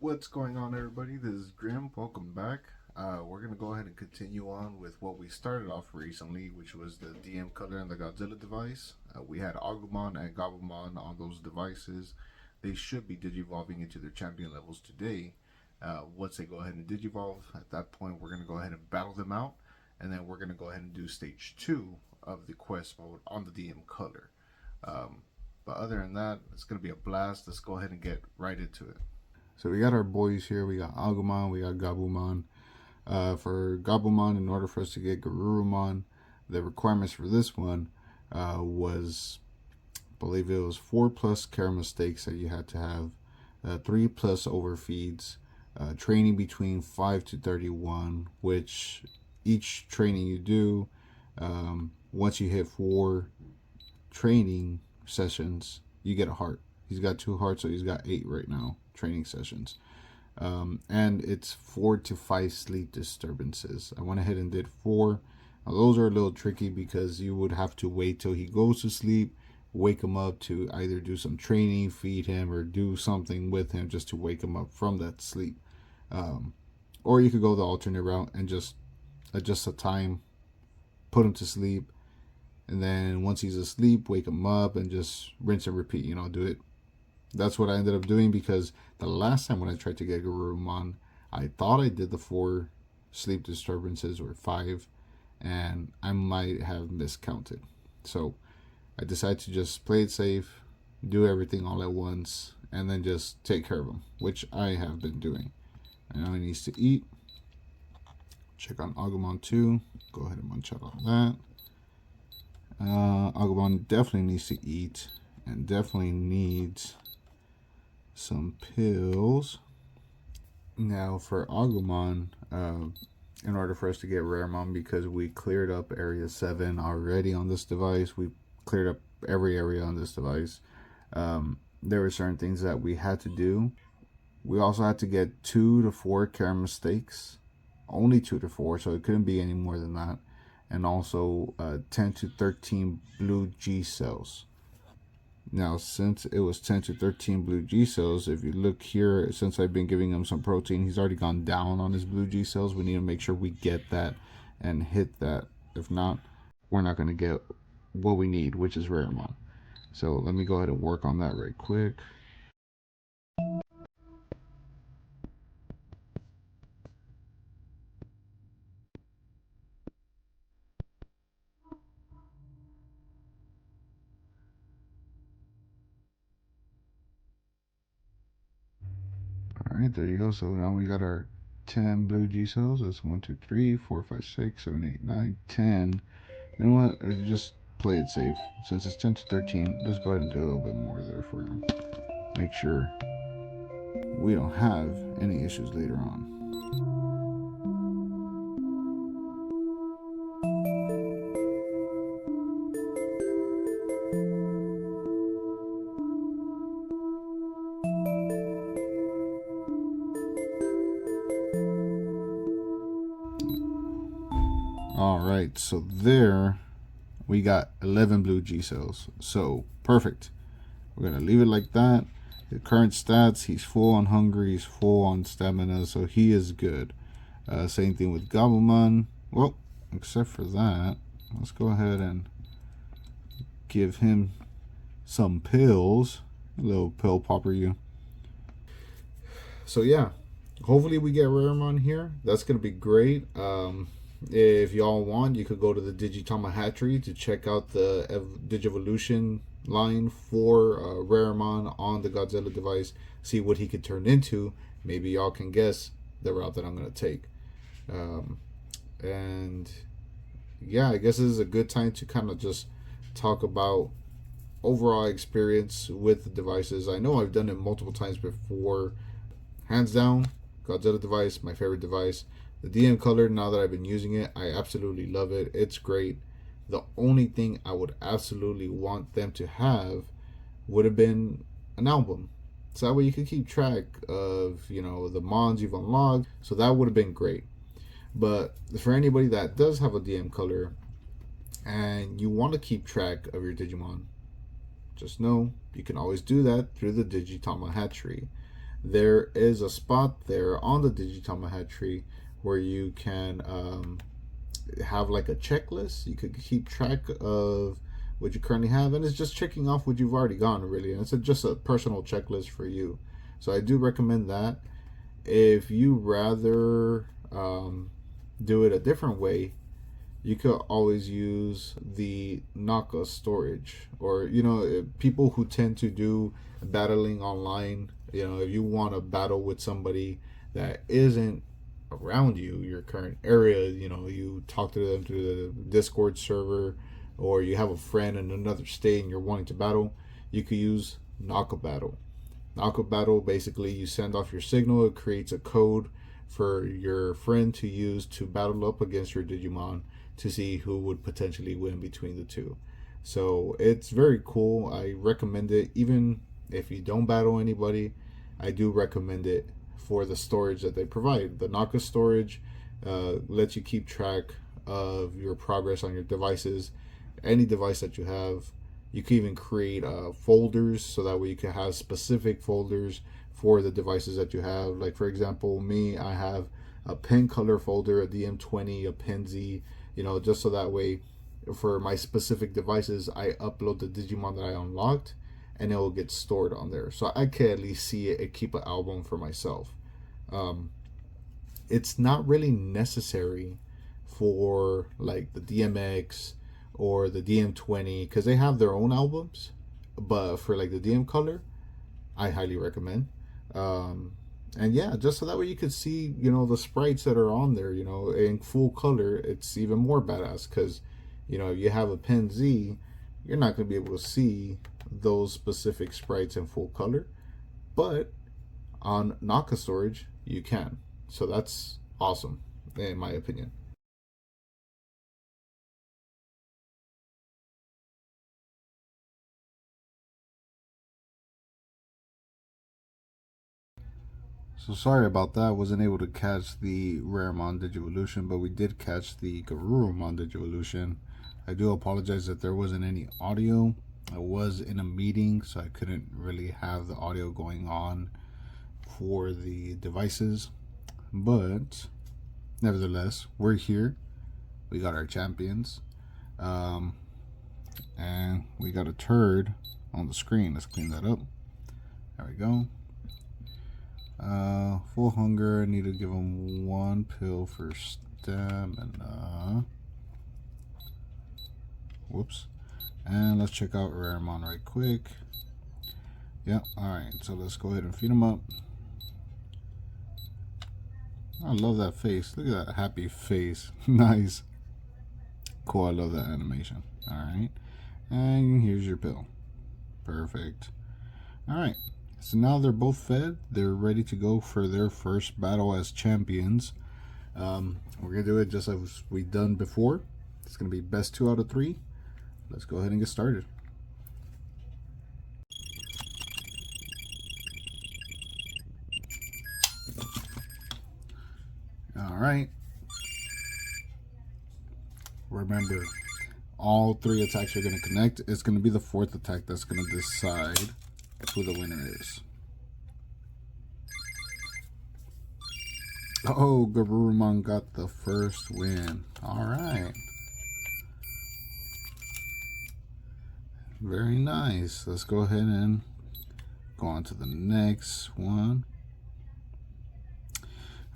What's going on, everybody? This is Grim. Welcome back. We're going to go ahead and continue on with what we started off recently, which was the DM Color and the Godzilla device. We had Agumon and Gabumon on those devices. They should be digivolving into their champion levels today. Once they go ahead and digivolve, at that point, we're going to go ahead and battle them out. And then we're going to go ahead and do stage 2 of the quest mode on the DM Color. But other than that, it's going to be a blast. Let's go ahead and get right into it. So we got our boys here. We got Agumon, we got Gabumon. For Gabumon, in order for us to get Garurumon, the requirements for this one was, I believe it was 4 plus care mistakes that you had to have, 3 plus overfeeds, training between 5 to 31, which each training you do, once you hit 4 training sessions, you get a heart. He's got 2 hearts, so he's got 8 right now training sessions. And it's 4 to 5 sleep disturbances. I went ahead and did 4. Now those are a little tricky because you would have to wait till he goes to sleep, wake him up to either do some training, feed him, or do something with him just to wake him up from that sleep. Or you could go the alternate route and just adjust the time, put him to sleep, and then once he's asleep, wake him up and just rinse and repeat, do it. That's what I ended up doing because the last time when I tried to get Garurumon, I thought I did the 4 sleep disturbances or 5, and I might have miscounted. So I decided to just play it safe, do everything all at once, and then just take care of him, which I have been doing. And now he needs to eat. Check on Agumon too. Go ahead and munch out all that. Agumon definitely needs to eat and definitely needs some pills. Now for Agumon, in order for us to get Raremon, because we cleared up area 7 already on this device, we cleared up every area on this device. There were certain things that we had to do. We also had to get 2 to 4 care mistakes, only 2 to 4, so it couldn't be any more than that, and also 10 to 13 blue G cells. Now, since it was 10 to 13 blue G cells, if you look here, since I've been giving him some protein, he's already gone down on his blue G cells. We need to make sure we get that and hit that. If not, we're not going to get what we need, which is Raremon. So let me go ahead and work on that right quick. Alright, there you go. So now we got our 10 blue G cells. That's 1, 2, 3, 4, 5, 6, 7, 8, 9, 10. You know what? Just play it safe. Since it's 10 to 13, let's go ahead and do a little bit more there for him. Make sure we don't have any issues later on. Alright, so there we got 11 blue G cells. So perfect. We're going to leave it like that. The current stats, he's full on hunger, he's full on stamina, so he is good. Same thing with Gabumon. Well, except for that, let's go ahead and give him some pills. A little pill popper you. So yeah, hopefully we get Raremon here. That's going to be great. If y'all want, you could go to the Digitama Hatchery to check out the Digivolution line for Raremon on the Godzilla device, see what he could turn into. Maybe y'all can guess the route that I'm going to take. And yeah, I guess this is a good time to kind of just talk about overall experience with the devices. I know I've done it multiple times before. Hands down, Godzilla device, my favorite device. The DM Color, now that I've been using it, I absolutely love it. It's great. The only thing I would absolutely want them to have would have been an album. So that way you could keep track of, the mons you've unlocked. So that would have been great. But for anybody that does have a DM Color and you want to keep track of your Digimon, just know you can always do that through the Digitama Hatchery. there is a spot there on the Digitama hat tree where you can have like a checklist. You could keep track of what you currently have, and it's just checking off what you've already gotten, really. And it's just a personal checklist for you. So I do recommend that. If you rather do it a different way, you could always use the Naka storage, or people who tend to do battling online. If you want to battle with somebody that isn't around you, your current area, you talk to them through the Discord server, or you have a friend in another state and you're wanting to battle, you could use Naka Battle. Naka Battle, basically, you send off your signal, it creates a code for your friend to use to battle up against your Digimon to see who would potentially win between the two. So it's very cool. I recommend it. Even if you don't battle anybody, I do recommend it for the storage that they provide. The Naka storage lets you keep track of your progress on your devices, any device that you have. You can even create folders, so that way you can have specific folders for the devices that you have. Like, for example, me, I have a pen color folder, a DM20, a pen Z, just so that way for my specific devices, I upload the Digimon that I unlocked and it will get stored on there. So I can at least see it and keep an album for myself. It's not really necessary for like the DMX or the DM20 because they have their own albums, but for like the DM color, I highly recommend. And yeah, just so that way you could see, the sprites that are on there, in full color. It's even more badass because, if you have a Pen Z, you're not going to be able to see those specific sprites in full color, but on Naka storage, you can. So that's awesome, in my opinion. So sorry about that. I wasn't able to catch the Raremon Digivolution, but we did catch the Garurumon Digivolution. I do apologize that there wasn't any audio. I was in a meeting, so I couldn't really have the audio going on for the devices. But nevertheless, we're here. We got our champions. And we got a turd on the screen. Let's clean that up. There we go. Full hunger. I need to give him one pill for stamina. Whoops. And let's check out Raremon right quick. Yep. Alright, so let's go ahead and feed him up. I love that face. Look at that happy face. Nice. Cool. I love that animation. Alright. And here's your pill. Perfect. Alright. So now they're both fed. They're ready to go for their first battle as champions. We're going to do it just as we've done before. It's going to be best 2 out of 3. Let's go ahead and get started. Alright. Remember, all 3 attacks are going to connect. It's going to be the 4th attack that's going to decide who the winner is. Oh, Garurumon got the first win. Alright. Very nice. Let's go ahead and go on to the next one.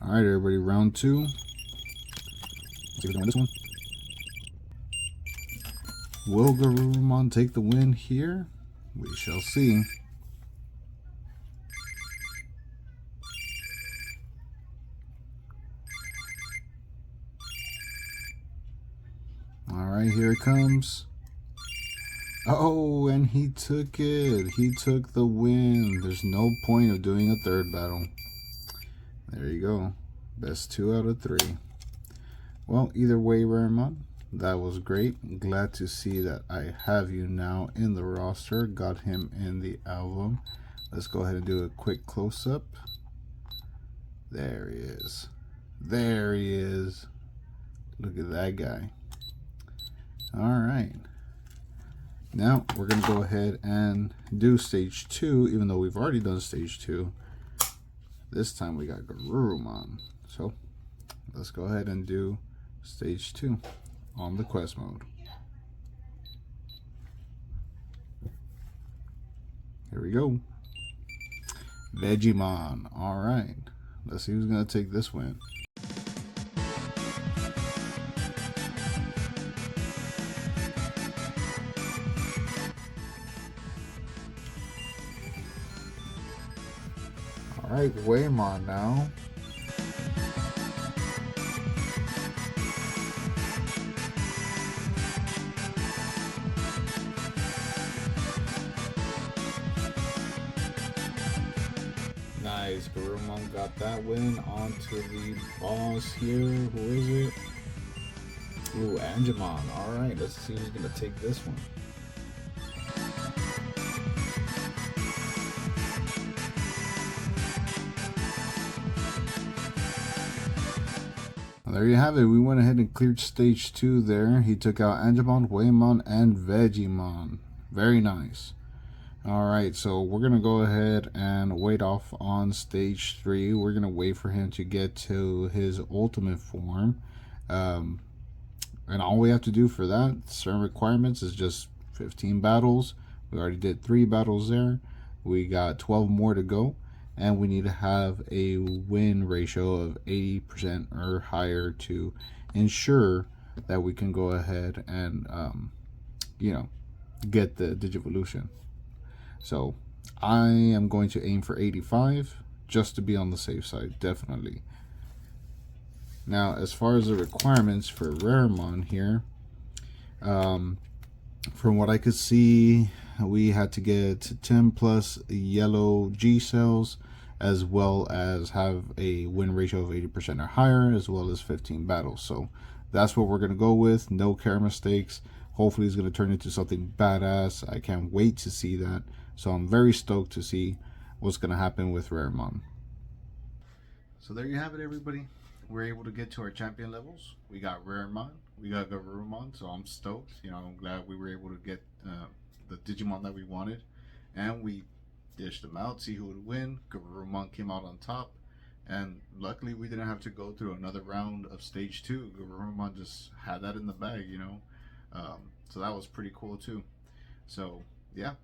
Alright, everybody, round 2. Let's see if we can win this one. Will Garurumon take the win here? We shall see. Alright, here it comes. Oh, and he took it. He took the win. There's no point of doing a 3rd battle. There you go. Best 2 out of 3. Well, either way, Raremon, that was great. Glad to see that I have you now in the roster. Got him in the album. Let's go ahead and do a quick close-up. There he is. There he is. Look at that guy. Alright. Now, we're going to go ahead and do stage 2, even though we've already done stage 2. This time we got Garurumon. So let's go ahead and do stage 2 on the quest mode. Here we go. Digimon. Alright. Let's see who's going to take this win. Alright, Waymon now. Nice, Garurumon got that win. On to the boss here. Who is it? Ooh, Angemon. Alright, let's see who's going to take this one. There you have it. We went ahead and cleared stage 2 there. He took out Angemon, Waymon, and Vegimon. Very nice. Alright, so we're going to go ahead and wait off on stage 3. We're going to wait for him to get to his ultimate form. And all we have to do for that, certain requirements, is just 15 battles. We already did 3 battles there. We got 12 more to go. And we need to have a win ratio of 80% or higher to ensure that we can go ahead and, get the Digivolution. So I am going to aim for 85 just to be on the safe side, definitely. Now, as far as the requirements for Raremon here, from what I could see, we had to get 10 plus yellow G cells, as well as have a win ratio of 80% or higher, as well as 15 battles. So that's what we're going to go with. No care mistakes. Hopefully it's going to turn into something badass. I can't wait to see that. So I'm very stoked to see what's going to happen with Raremon. So there you have it, everybody. We're able to get to our champion levels. We got Raremon, we got Garurumon, so I'm stoked. I'm glad we were able to get the Digimon that we wanted, and we dished them out, see who would win. Garurumon came out on top, and luckily we didn't have to go through another round of stage 2. Garurumon just had that in the bag, so that was pretty cool too. So yeah,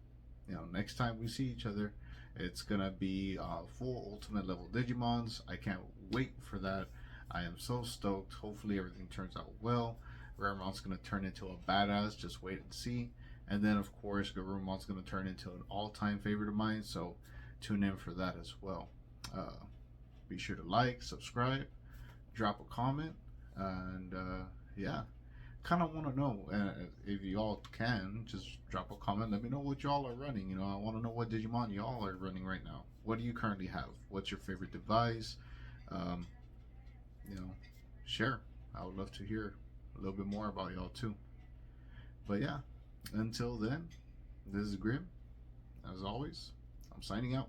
next time we see each other, it's gonna be full ultimate level Digimons. I can't wait for that. I am so stoked. Hopefully everything turns out well. Raremon's gonna turn into a badass. Just wait and see. And then of course Garurumon's gonna turn into an all-time favorite of mine. So tune in for that as well. Be sure to like, subscribe, drop a comment, and yeah. Kind of want to know if y'all can just drop a comment. Let me know what y'all are running. I want to know what Digimon y'all are running right now. What do you currently have? What's your favorite device? Share. I would love to hear a little bit more about y'all too. But yeah, until then, this is Grim. As always, I'm signing out.